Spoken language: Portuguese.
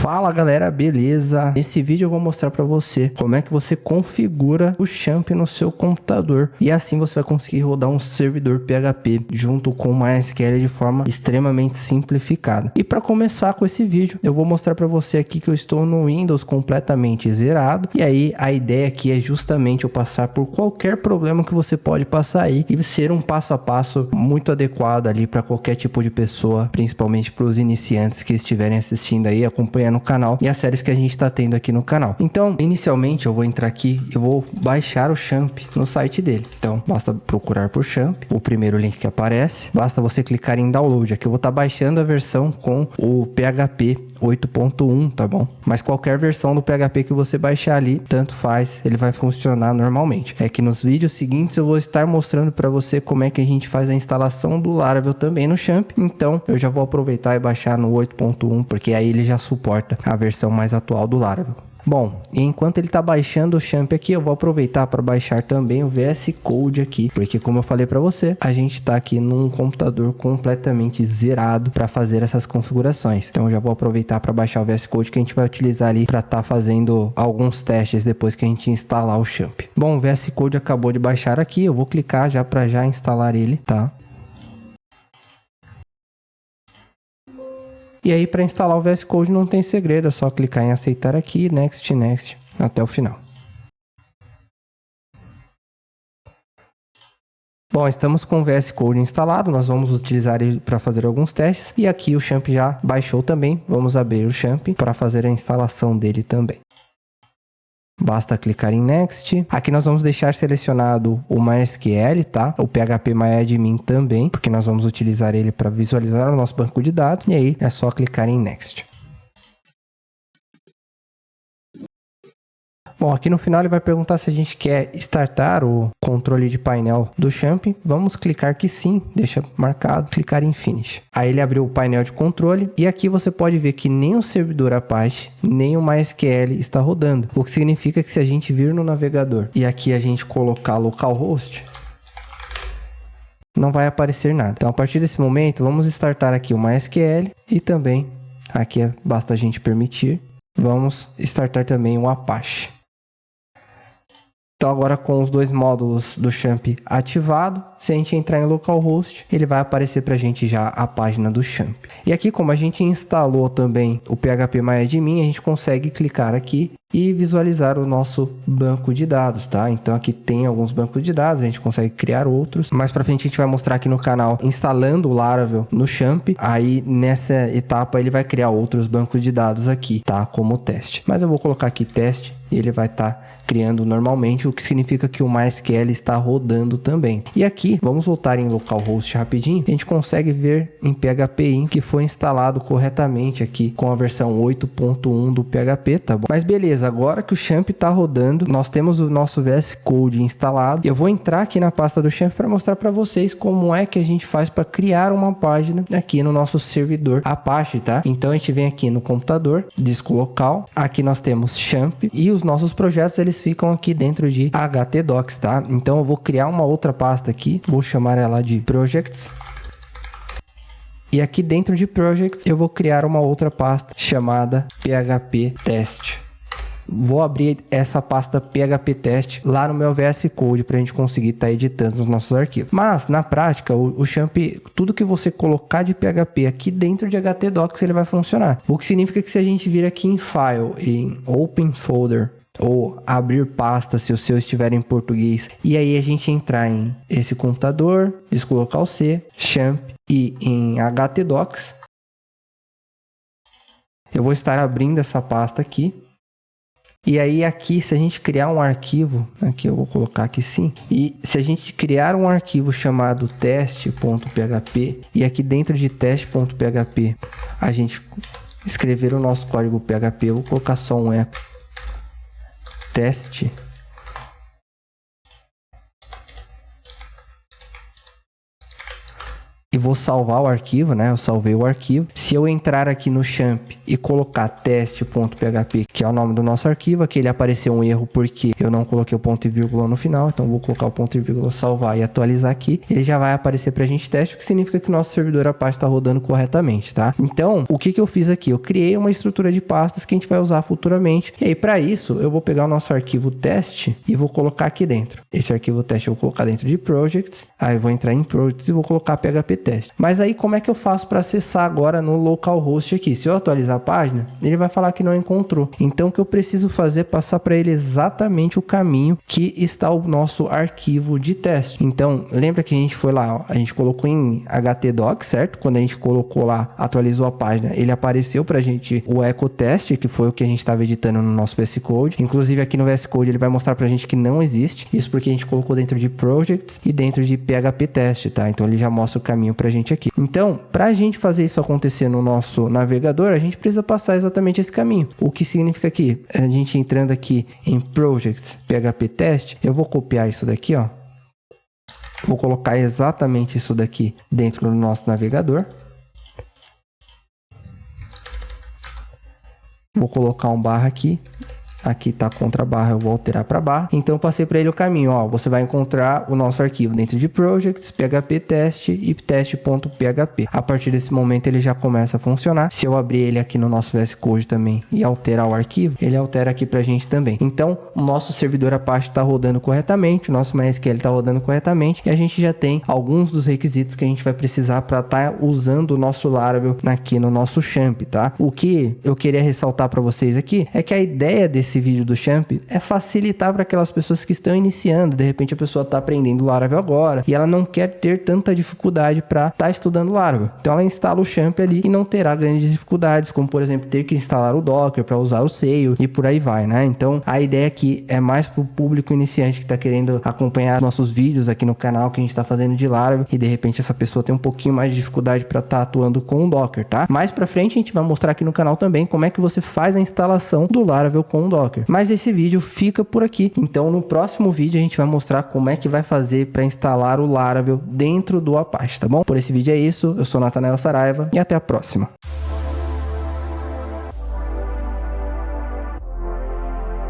Fala galera, beleza? Nesse vídeo eu vou mostrar para você como é que você configura o Champ no seu computador e assim você vai conseguir rodar um servidor PHP junto com o MySQL de forma extremamente simplificada. E para começar com esse vídeo, eu vou mostrar para você aqui que eu estou no Windows completamente zerado e aí a ideia aqui é justamente eu passar por qualquer problema que você pode passar aí e ser um passo a passo muito adequado ali para qualquer tipo de pessoa, principalmente para os iniciantes que estiverem assistindo aí, acompanhando no canal e as séries que a gente está tendo aqui no canal. Então, inicialmente eu vou entrar aqui e vou baixar o Champ no site dele. Então, basta procurar por Champ, o primeiro link que aparece, basta você clicar em download. Aqui eu vou estar baixando a versão com o PHP 8.1, tá bom? Mas qualquer versão do PHP que você baixar ali, tanto faz, ele vai funcionar normalmente. É que nos vídeos seguintes eu vou estar mostrando para você como é que a gente faz a instalação do Laravel também no Champ. Então, eu já vou aproveitar e baixar no 8.1, porque aí ele já suporta a versão mais atual do Laravel. Bom, enquanto ele está baixando o Champ aqui, eu vou aproveitar para baixar também o VS Code aqui, porque como eu falei para você, a gente está aqui num computador completamente zerado para fazer essas configurações. Então eu já vou aproveitar para baixar o VS Code que a gente vai utilizar ali para estar fazendo alguns testes depois que a gente instalar o Champ. Bom, o VS Code acabou de baixar aqui, eu vou clicar já para já instalar ele, tá? E aí, para instalar o VS Code não tem segredo, é só clicar em aceitar aqui, next, next, até o final. Bom, estamos com o VS Code instalado, nós vamos utilizar ele para fazer alguns testes. E aqui o Champ já baixou também, vamos abrir o Champ para fazer a instalação dele também. Basta clicar em Next. Aqui nós vamos deixar selecionado o MySQL, tá? O PHPMyAdmin também, porque nós vamos utilizar ele para visualizar o nosso banco de dados. E aí é só clicar em Next. Bom, aqui no final ele vai perguntar se a gente quer startar o controle de painel do Champ. Vamos clicar que sim, deixa marcado, clicar em Finish. Aí ele abriu o painel de controle e aqui você pode ver que nem o servidor Apache, nem o MySQL está rodando. O que significa que se a gente vir no navegador e aqui a gente colocar localhost, não vai aparecer nada. Então a partir desse momento vamos startar aqui o MySQL e também, aqui basta a gente permitir, vamos startar também o Apache. Então agora com os dois módulos do Champ ativado, se a gente entrar em localhost, ele vai aparecer para a gente já a página do Champ. E aqui como a gente instalou também o PHPMyAdmin, a gente consegue clicar aqui e visualizar o nosso banco de dados, tá? Então aqui tem alguns bancos de dados, a gente consegue criar outros. Mais para frente a gente vai mostrar aqui no canal instalando o Laravel no Champ. Aí nessa etapa ele vai criar outros bancos de dados aqui, tá? Como teste. Mas eu vou colocar aqui teste e ele vai estar criando normalmente, o que significa que o MySQL está rodando também. E aqui, vamos voltar em localhost rapidinho, a gente consegue ver em PHPIN que foi instalado corretamente aqui com a versão 8.1 do PHP, tá bom? Mas beleza, agora que o Champ está rodando, nós temos o nosso VS Code instalado. Eu vou entrar aqui na pasta do Champ para mostrar para vocês como é que a gente faz para criar uma página aqui no nosso servidor Apache, tá? Então a gente vem aqui no computador, disco local, aqui nós temos Champ e os nossos projetos eles ficam aqui dentro de htdocs, tá? Então eu vou criar uma outra pasta aqui, vou chamar ela de projects. E aqui dentro de projects eu vou criar uma outra pasta chamada php test. Vou abrir essa pasta PHP Test lá no meu VS Code para a gente conseguir estar editando os nossos arquivos. Mas, na prática, o Champ, tudo que você colocar de PHP aqui dentro de htdocs, ele vai funcionar. O que significa que se a gente vir aqui em File, em Open Folder, ou abrir pasta se o seu estiver em português, e aí a gente entrar em esse computador, disco local C, Champ e em htdocs, eu vou estar abrindo essa pasta aqui. E aí aqui, se a gente criar um arquivo, aqui eu vou colocar aqui sim, e se a gente criar um arquivo chamado teste.php, e aqui dentro de teste.php, a gente escrever o nosso código PHP, eu vou colocar só um eco teste. E vou salvar o arquivo, né? Eu salvei o arquivo. Se eu entrar aqui no Champ e colocar teste.php, que é o nome do nosso arquivo. Aqui ele apareceu um erro porque eu não coloquei o ponto e vírgula no final, então vou colocar o ponto e vírgula, salvar e atualizar aqui. Ele já vai aparecer pra gente teste, o que significa que o nosso servidor Apache está rodando corretamente, tá? Então, o que eu fiz aqui? Eu criei uma estrutura de pastas que a gente vai usar futuramente, e aí para isso eu vou pegar o nosso arquivo teste e vou colocar aqui dentro. Esse arquivo teste eu vou colocar dentro de projects, aí eu vou entrar em projects e vou colocar PHP test. Mas aí como é que eu faço para acessar agora no localhost aqui? Se eu atualizar a página, ele vai falar que não encontrou. Então o que eu preciso fazer é passar para ele exatamente o caminho que está o nosso arquivo de teste. Então lembra que a gente foi lá, ó, a gente colocou em htdoc, certo? Quando a gente colocou lá, atualizou a página, ele apareceu pra gente o echo test, que foi o que a gente estava editando no nosso VS Code. Inclusive aqui no VS Code ele vai mostrar pra gente que não existe. Isso porque a gente colocou dentro de projects e dentro de PHP test, tá? Então ele já mostra o caminho pra gente aqui. Então, pra gente fazer isso acontecer no nosso navegador, a gente precisa passar exatamente esse caminho. O que significa que a gente entrando aqui em projects, PHP test, eu vou copiar isso daqui, ó. Vou colocar exatamente isso daqui dentro do nosso navegador. Vou colocar um barra aqui. Aqui tá contra barra, eu vou alterar para barra. Então eu passei para ele o caminho, ó, você vai encontrar o nosso arquivo dentro de projects, php test e test.php. A partir desse momento ele já começa a funcionar. Se eu abrir ele aqui no nosso VS Code também e alterar o arquivo, ele altera aqui pra gente também. Então o nosso servidor Apache está rodando corretamente, o nosso MySQL está rodando corretamente e a gente já tem alguns dos requisitos que a gente vai precisar para estar usando o nosso Laravel aqui no nosso Champ, tá? O que eu queria ressaltar para vocês aqui é que a ideia desse vídeo do Champ é facilitar para aquelas pessoas que estão iniciando. De repente a pessoa está aprendendo Laravel agora e ela não quer ter tanta dificuldade para estar estudando Laravel. Então ela instala o Champ ali e não terá grandes dificuldades, como por exemplo ter que instalar o Docker para usar o Sail e por aí vai, né? Então a ideia aqui é mais para o público iniciante que está querendo acompanhar nossos vídeos aqui no canal que a gente está fazendo de Laravel e de repente essa pessoa tem um pouquinho mais de dificuldade para estar atuando com o Docker, tá? Mais para frente a gente vai mostrar aqui no canal também como é que você faz a instalação do Laravel com o Docker. Mas esse vídeo fica por aqui. Então no próximo vídeo a gente vai mostrar como é que vai fazer para instalar o Laravel dentro do Apache, tá bom? Por esse vídeo é isso. Eu sou Nathanael Saraiva e até a próxima.